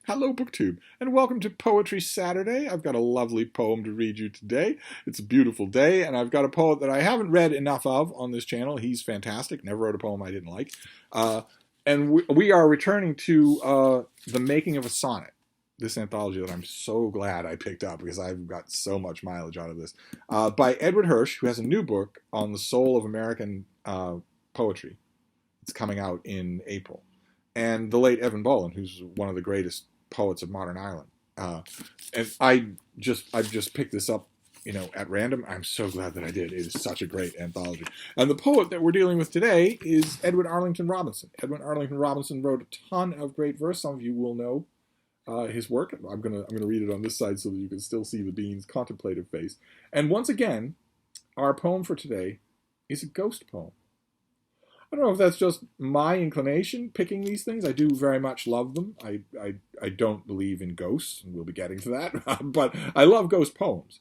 Hello, BookTube, and welcome to Poetry Saturday. I've got a lovely poem to read you today. It's a beautiful day, and I've got a poet that I haven't read enough of on this channel. He's fantastic. Never wrote a poem I didn't like. And we are returning to The Making of a Sonnet, this anthology that I'm so glad I picked up because I've got so much mileage out of this, by Edward Hirsch, who has a new book on the soul of American poetry. It's coming out in April. And the late Evan Boland, who's one of the greatest poets of modern Ireland. And I've just picked this up, at random. I'm so glad that I did. It is such a great anthology. And the poet that we're dealing with today is Edward Arlington Robinson. Edward Arlington Robinson wrote a ton of great verse. Some of you will know his work. I'm gonna read it on this side so that you can still see the Bean's contemplative face. And once again, our poem for today is a ghost poem. I don't know if that's just my inclination picking these things. I do very much love them. I don't believe in ghosts, and we'll be getting to that. But I love ghost poems.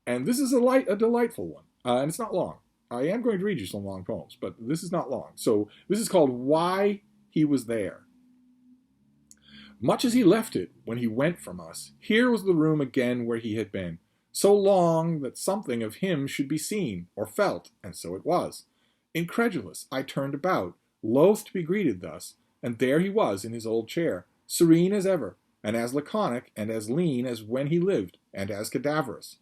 And this is a delightful one. And it's not long. I am going to read you some long poems, but this is not long. So this is called Why He Was There. Much as he left it when he went from us, here was the room again where he had been, so long that something of him should be seen or felt, and so it was. Incredulous, I turned about, loath to be greeted thus, and there he was in his old chair, serene as ever, and as laconic and as lean as when he lived, and as cadaverous.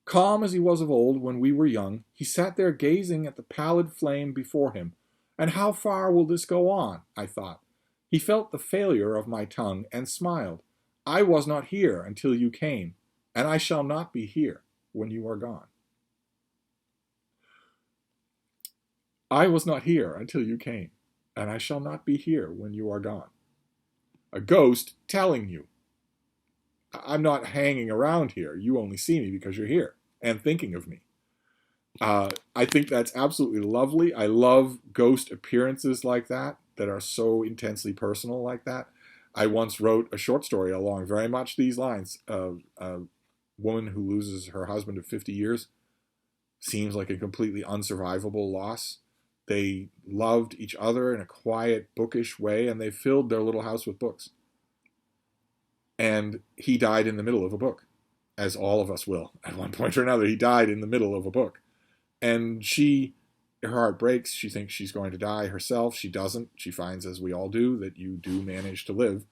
Calm as he was of old when we were young, he sat there gazing at the pallid flame before him. And how far will this go on? I thought. He felt the failure of my tongue, and smiled. I was not here until you came, and I shall not be here when you are gone. I was not here until you came, and I shall not be here when you are gone. A ghost telling you. I'm not hanging around here. You only see me because you're here and thinking of me. I think that's absolutely lovely. I love ghost appearances like that are so intensely personal like that. I once wrote a short story along very much these lines. A woman who loses her husband of 50 years seems like a completely unsurvivable loss. They loved each other in a quiet, bookish way, and they filled their little house with books. And he died in the middle of a book, as all of us will. At one point or another, he died in the middle of a book. And her heart breaks. She thinks she's going to die herself. She doesn't. She finds, as we all do, that you do manage to live.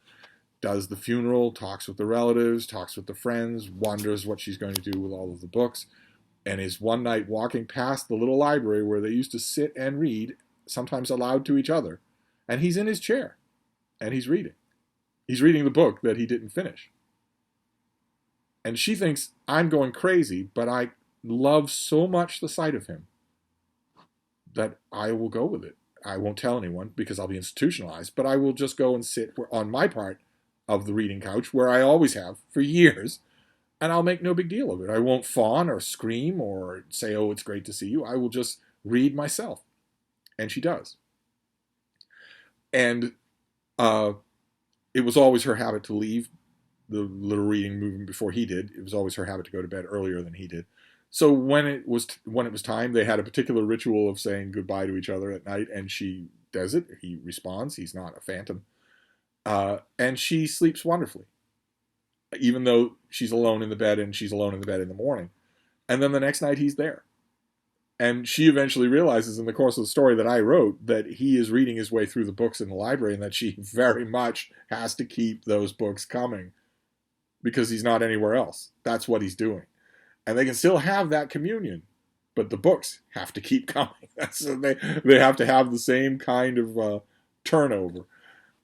Does the funeral, talks with the relatives, talks with the friends, wonders what she's going to do with all of the books, and is one night walking past the little library where they used to sit and read, sometimes aloud to each other. And he's in his chair, and he's reading. He's reading the book that he didn't finish. And she thinks, I'm going crazy, but I love so much the sight of him that I will go with it. I won't tell anyone because I'll be institutionalized, but I will just go and sit on my part of the reading couch, where I always have for years, and I'll make no big deal of it. I won't fawn or scream or say, oh, it's great to see you. I will just read myself. And she does. And it was always her habit to leave the little reading movement before he did. It was always her habit to go to bed earlier than he did. So when it was time, they had a particular ritual of saying goodbye to each other at night, and she does it. He responds. He's not a phantom. And she sleeps wonderfully, even though she's alone in the bed, and she's alone in the bed in the morning. And then the next night he's there. And she eventually realizes in the course of the story that I wrote that he is reading his way through the books in the library, and that she very much has to keep those books coming because he's not anywhere else. That's what he's doing. And they can still have that communion, but the books have to keep coming. So they have to have the same kind of turnover.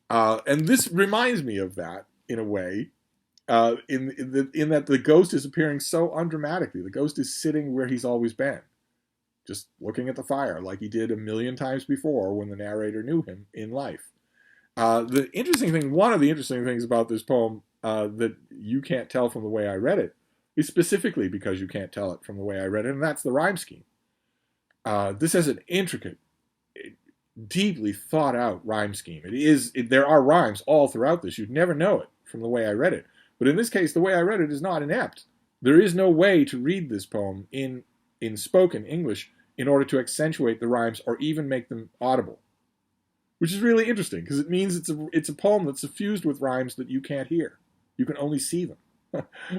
And this reminds me of that in a way. In that the ghost is appearing so undramatically. The ghost is sitting where he's always been, just looking at the fire like he did a million times before when the narrator knew him in life. One of the interesting things about this poem that you can't tell from the way I read it is specifically because you can't tell it from the way I read it, and that's the rhyme scheme. This has an intricate, deeply thought out rhyme scheme. There are rhymes all throughout this. You'd never know it from the way I read it. But in this case, the way I read it is not inept. There is no way to read this poem in spoken English in order to accentuate the rhymes or even make them audible. which is really interesting because it means it's a poem that's suffused with rhymes that you can't hear. You can only see them,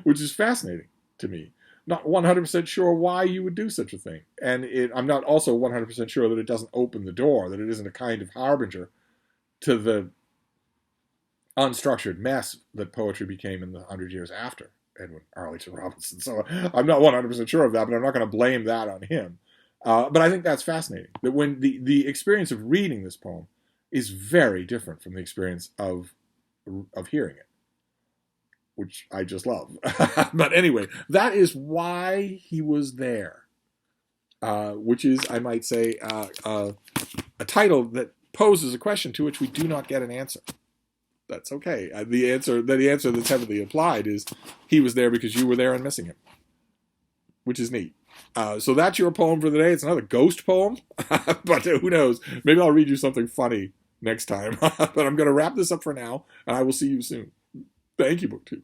which is fascinating to me. Not 100% sure why you would do such a thing. And I'm not also 100% sure that it doesn't open the door, that it isn't a kind of harbinger to the unstructured mess that poetry became in the 100 years after Edwin Arlington Robinson. So I'm not 100% sure of that, but I'm not going to blame that on him. But I think that's fascinating, that when the experience of reading this poem is very different from the experience of hearing it, which I just love. But anyway, that is why he was there, which is, I might say, a title that poses a question to which we do not get an answer. That's okay. The answer that's heavily applied is he was there because you were there and missing him, which is neat. So that's your poem for the day. It's another ghost poem, but who knows? Maybe I'll read you something funny next time. But I'm going to wrap this up for now, and I will see you soon. Thank you, BookTube.